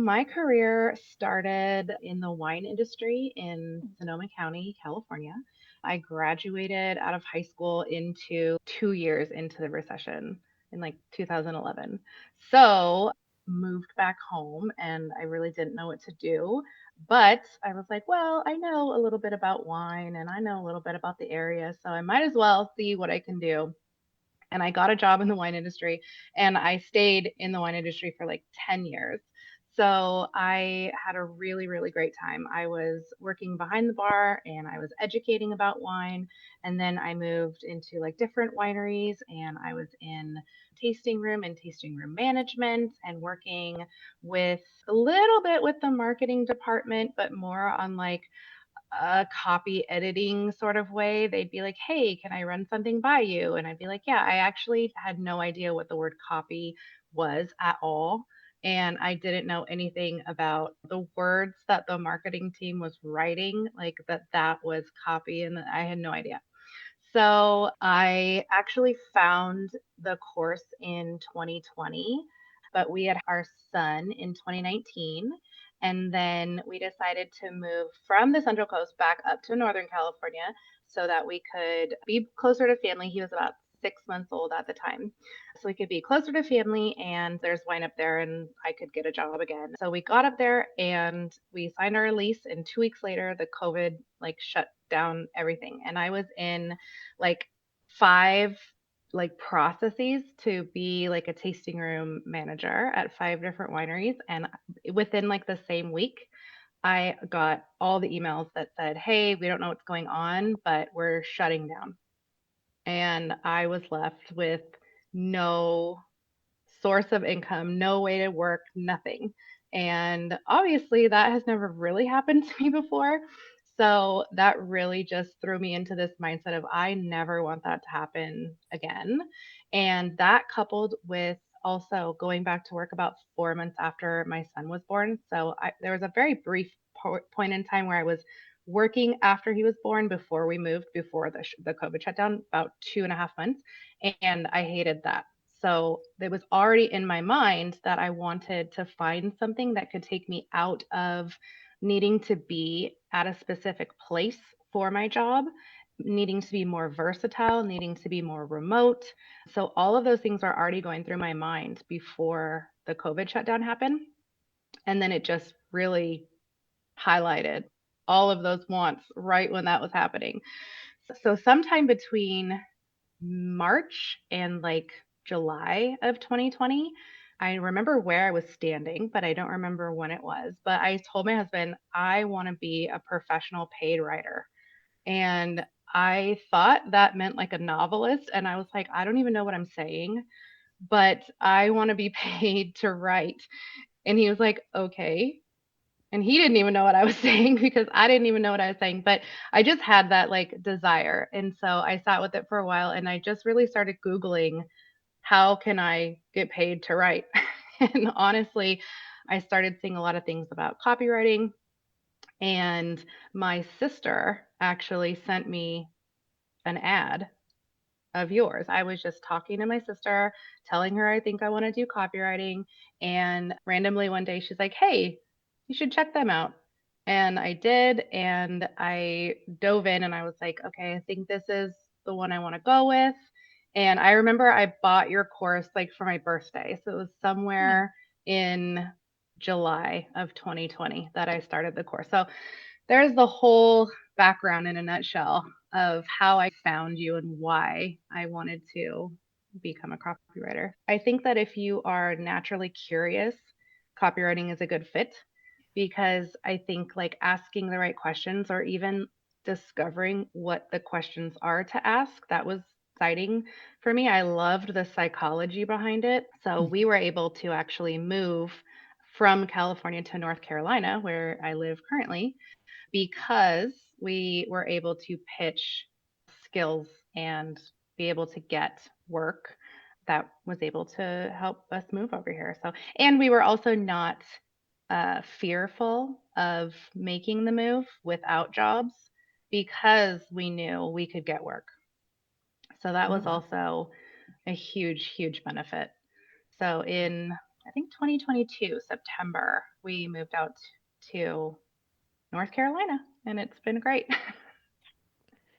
My career started in the wine industry in Sonoma County, California. I graduated out of high school into 2 years into the recession in like 2011. So moved back home and I really didn't know what to do. But I was like, well, I know a little bit about wine and I know a little bit about the area. So I might as well see what I can do, and I got a job in the wine industry and I stayed in the wine industry for like 10 years. So I had a really, really great time. I was working behind the bar and I was educating about wine. And then I moved into like different wineries and I was in tasting room and tasting room management and working with a little bit with the marketing department, but more on like a copy editing sort of way. They'd be like, "Hey, can I run something by you?" And I'd be like, "Yeah." I actually had no idea what the word copy was at all. And I didn't know anything about the words that the marketing team was writing, like that was copy, and I had no idea. So I actually found the course in 2020, but we had our son in 2019. And then we decided to move from the Central Coast back up to Northern California so that we could be closer to family. He was about 6 months old at the time. So we could be closer to family, and there's wine up there, and I could get a job again. So we got up there and we signed our lease. And 2 weeks later, the COVID like shut down everything. And I was in like five like processes to be like a tasting room manager at five different wineries, and within like the same week I got all the emails that said, "Hey, we don't know what's going on, but we're shutting down." And I was left with no source of income, no way to work, nothing. And obviously, that has never really happened to me before. So that really just threw me into this mindset of I never want that to happen again. And that coupled with also going back to work about 4 months after my son was born. So there was a very brief point in time where I was working after he was born before we moved, before the COVID shutdown, about 2.5 months. And I hated that. So it was already in my mind that I wanted to find something that could take me out of needing to be at a specific place for my job, needing to be more versatile, needing to be more remote. So all of those things are already going through my mind before the COVID shutdown happened. And then it just really highlighted all of those wants right when that was happening. So sometime between March and like July of 2020. I remember where I was standing, but I don't remember when it was. But I told my husband, I want to be a professional paid writer. And I thought that meant like a novelist. And I was like, I don't even know what I'm saying, but I want to be paid to write. And he was like, okay. And he didn't even know what I was saying because I didn't even know what I was saying, but I just had that like desire. And so I sat with it for a while and I just really started Googling, how can I get paid to write? And honestly, I started seeing a lot of things about copywriting. And my sister actually sent me an ad of yours. I was just talking to my sister, telling her I think I want to do copywriting. And randomly one day she's like, "Hey, you should check them out." And I did. And I dove in and I was like, okay, I think this is the one I want to go with. And I remember I bought your course like for my birthday. So it was Yeah. somewhere in July of 2020 that I started the course. So there's the whole background in a nutshell of how I found you and why I wanted to become a copywriter. I think that if you are naturally curious, copywriting is a good fit because I think like asking the right questions or even discovering what the questions are to ask, that was exciting for me. I loved the psychology behind it. So we Mhm. were able to actually move from California to North Carolina, where I live currently, because we were able to pitch skills and be able to get work that was able to help us move over here. So, and we were also not fearful of making the move without jobs because we knew we could get work. So that Oh, was wow. also a huge, huge benefit. So in I think 2022, September, we moved out to North Carolina, and it's been great.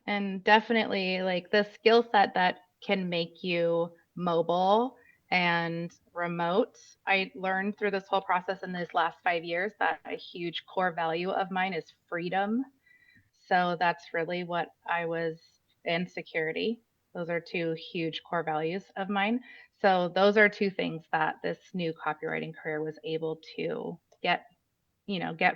And definitely like the skill set that can make you mobile and remote. I learned through this whole process in these last 5 years that a huge core value of mine is freedom. So that's really what I was, and security. Those are two huge core values of mine. So those are two things that this new copywriting career was able to get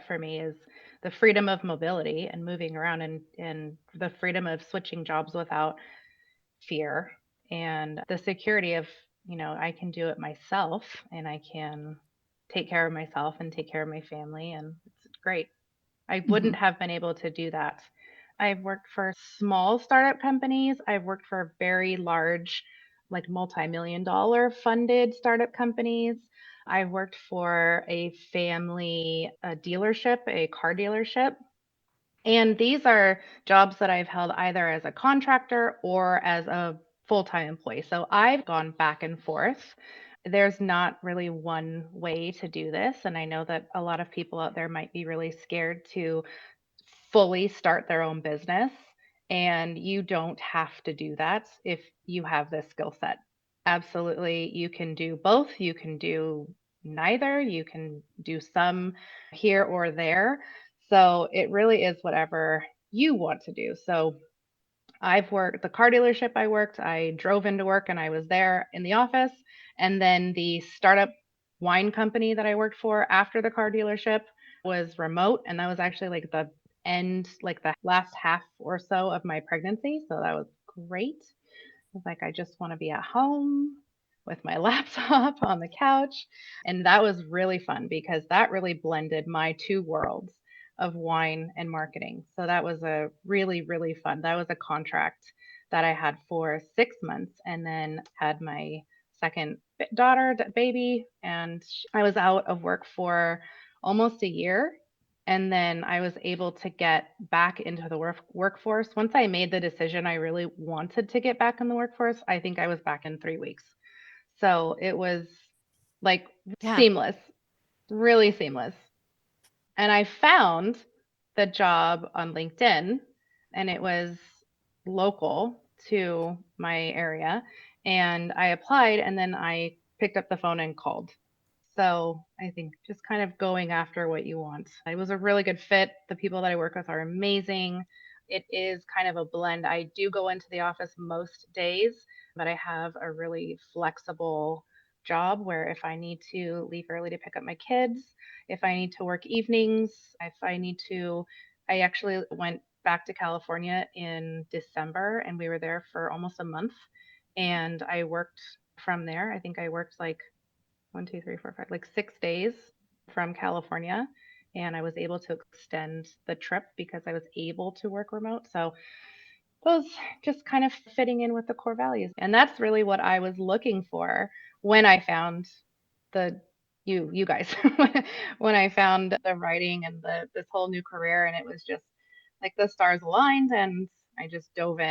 for me is the freedom of mobility and moving around, and the freedom of switching jobs without fear, and the security of, I can do it myself, and I can take care of myself and take care of my family, and it's great. I Hmm. wouldn't have been able to do that. I've worked for small startup companies. I've worked for very large, like multi-million dollar funded startup companies. I've worked for a family a dealership, a car dealership. And these are jobs that I've held either as a contractor or as a full-time employee. So I've gone back and forth. There's not really one way to do this. And I know that a lot of people out there might be really scared to fully start their own business. And you don't have to do that if you have this skill set. Absolutely. You can do both. You can do neither. You can do some here or there. So it really is whatever you want to do. So I've worked the car dealership I worked, I drove into work and I was there in the office. And then the startup wine company that I worked for after the car dealership was remote. And that was actually like the end, like the last half or so of my pregnancy. So that was great. Was like, I just want to be at home with my laptop on the couch. And that was really fun because that really blended my two worlds of wine and marketing. So that was a really, really fun. That was a contract that I had for 6 months, and then had my second daughter, baby, and I was out of work for almost a year. And then I was able to get back into the workforce. Once I made the decision I really wanted to get back in the workforce, I think I was back in 3 weeks. So it was like Yeah. seamless, really seamless. And I found the job on LinkedIn, and it was local to my area. And I applied, and then I picked up the phone and called. So I think just kind of going after what you want. It was a really good fit. The people that I work with are amazing. It is kind of a blend. I do go into the office most days, but I have a really flexible job where if I need to leave early to pick up my kids, if I need to work evenings, if I need to, I actually went back to California in December and we were there for almost a month. And I worked from there. I think I worked like 1, 2, 3, 4, 5, like 6 days from California. And I was able to extend the trip because I was able to work remote. So those just kind of fitting in with the core values. And that's really what I was looking for when I found the you guys when I found the writing and the this whole new career, and it was just like the stars aligned and I just dove in.